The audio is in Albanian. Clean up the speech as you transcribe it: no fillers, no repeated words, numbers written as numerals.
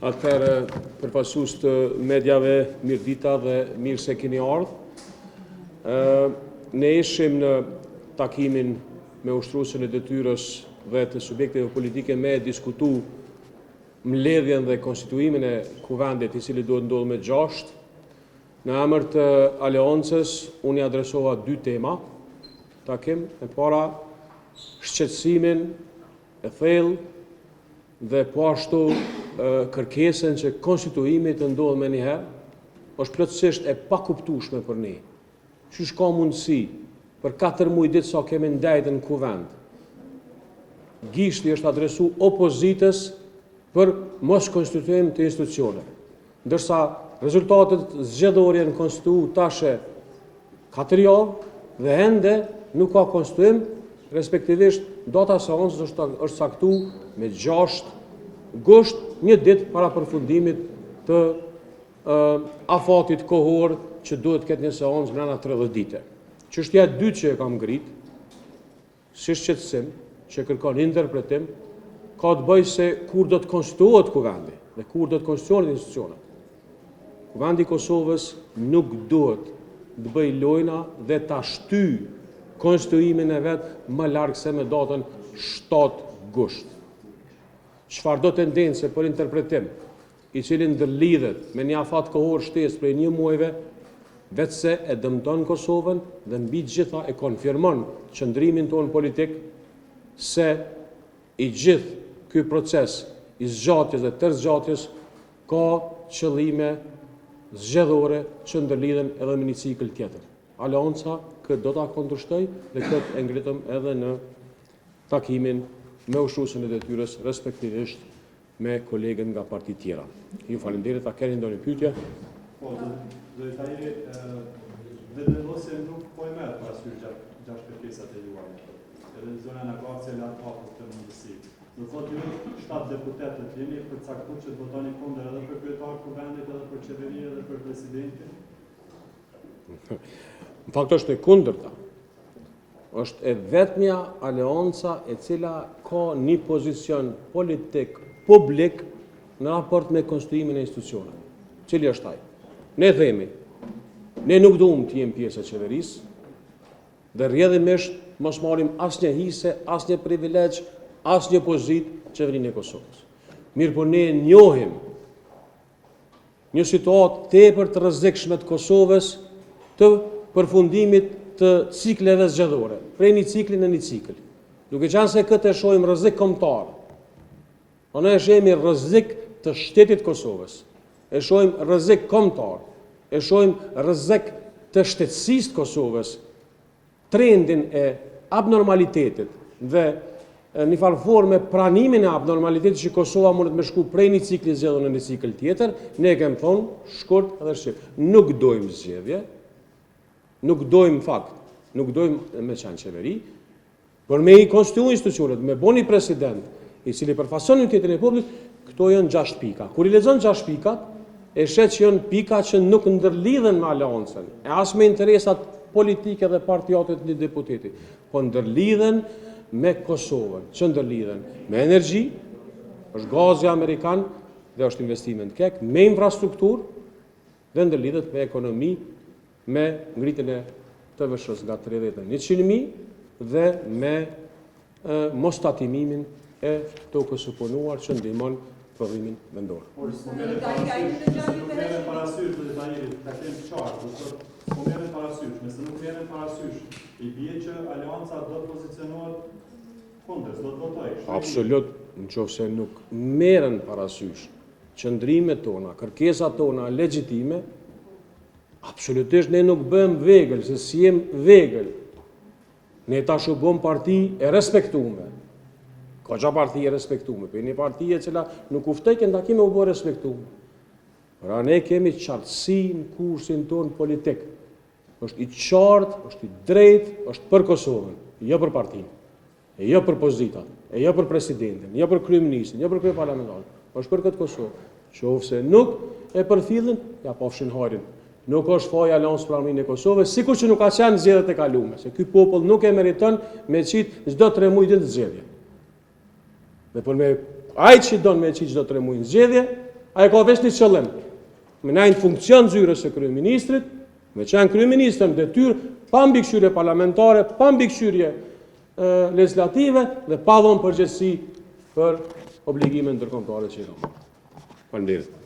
Atëherë, përfaqësues të medjave, mirë dita dhe mirë se keni ardhur. Ne ishim në takimin me ushtruesin e detyrës dhe të subjekteve politike me diskutu mbledhjen dhe konstituimin e kuvendit, i cili duhet ndodhë me 6. Në emër të aleancës, unë i adresova 2 tema takim. E para, shqetësimin e thellë dhe po ashtu kërkesën që konstituimi të ndodhë me njëherë është plotësisht e pakuptueshme për ne. Qysh ka mundësi për 4 muaj ditë sa kemi ndajtur në kuvend, gishti është adresu opozitës për mos konstituim të institucioneve, ndërsa rezultatet zgjedhore në konstituu tashe 4 javë dhe ende nuk ka konstituim, respektivisht data e seancës është caktuar me 6 gusht, një ditë para përfundimit të afatit kohor që duhet ketë një seancë brenda 30 dite. Çështja e dytë që e kam ngrit, si shqetësim, që kërkon interpretim, ka të bëjë se kur do të konstituohet kuvendi dhe kur do të konstituohen institucionet. Kuvendi i Kosovës nuk duhet të bëjë lojna dhe ta shtyjë konstituimin e vet më larg se me datën 7 gusht. Çfarëdo tendence për interpretim, i cili ndërlidhet me një afat kohor shtesë prej 1 muajve, vetëse e dëmton Kosovën dhe mbi të gjitha e konfirmon qëndrimin tonë politik se i gjithë ky proces i zgjatjes dhe tërzgjatjes ka qëllime zgjedhore që ndërlidhen edhe me një cikël tjetër. Aleanca këtë do ta kundërshtoj dhe këtë e ngritëm edhe në takimin me ushtruesin e detyrës, respektivisht me kolegën nga parti tjera. Ju falenderit, a keni ndonjë pyetje? Po, do të thajë vendosja nuk po e merr parasysh gjashtë kërkesat e juaja. Edhe zona në Kosovë la hapur të mundësi. Do thotë ju 7 deputetë të jeni përcaktuar që të votoni kundër edhe për kryetar të kuvendit, edhe për qeveri, edhe për presidentin. Në fakt është e kundërta. Është e vetmja aleanca e cila ka një pozicion politik publik në raport me konstituimin e institucioneve. Cili është ai? Ne themi, ne nuk duam të jemi pjesë e qeverisë dhe rrjedhimisht mos marrim asnjë hise, asnjë privilegj, asnjë pozitë qeverinë e Kosovës. Mirë, po ne njohim një situatë tepër të rrezikshme të Kosovës të përfundimit të cikleve zgjedhore, prej një cikli në një cikël. Duke qenë se këtë e shohim rrezik kombëtar, ne e shohim rrezik të shtetit Kosovës, e shohim rrezik kombëtar, e shohim rrezik të shtetësisë të Kosovës, trendin e abnormalitetit dhe në farë forme pranimin e abnormalitetit që Kosova mundet me shku prej një cikli zgjedhor në një cikël tjetër, ne kemi thonë shkurt edhe shqip. Nuk dojmë zgjedhje, nuk dojmë fakt, nuk dojmë me qanë qeveri, por me i konstituu institucionet, me boni president, i cili përfason unitetin e popullit, këto janë 6 pika. Kur i lexon 6 pikat, e shet që janë pika që nuk ndërlidhen me aleancën, e as me interesat politike dhe partiate të një deputeti, po ndërlidhen me Kosovën, që ndërlidhen me energji, është gazi amerikan dhe është investiment kek, me infrastrukturë dhe ndërlidhet me ekonomi, me ngritjen e TVSH-s nga 30 në 100.000 dhe me mos tatimimin e tokës së punuar që ndihmon prodhimin vendor. Por s'po merren parasysh të detajet, ta kem qartë, s'po merren parasysh, nëse nuk merren parasysh, i bie që aleanca do të pozicionohet kundër, do të votojë. Absolut, nëse nuk merren parasysh qëndrimet tona, kërkesat tona legjitime, absolutisht ne nuk bëjmë vegël, se si jem vegël. Ne tash u bëm parti e respektueme. Ka gja parti e respektueme, për një parti e cila nuk uftoj kënda kime u bërë respektueme. Pra ne kemi qartësi në kursin tonë politik. Është i qartë, është i drejtë, është për Kosovën, jo për partinë, e jo për pozitat, e jo për presidentin, jo për kryeministin, jo për kryeparlamentarin, është për këtë Kosovë. Qofse nuk e përfillin, ja pafshin harin. Nuk është faja aleancës për armiqin e Kosovës, sikur që nuk ka qenë zgjedhjet e kaluara, se ky popull nuk e meriton me qit çdo 3 muaj ditë zgjedhje. Dhe por me ai që don me qit çdo 3 muaj zgjedhje, Ai ka veç një qëllim, me nejnë funksion zyrës së kryeministrit, me qenë kryeministrën detyrë, pa mbikëqyrje parlamentare, pa mbikëqyrje legislative dhe pa dhënë përgjegjësi për obligimet ndërkombëtare që i ka. Faleminderit.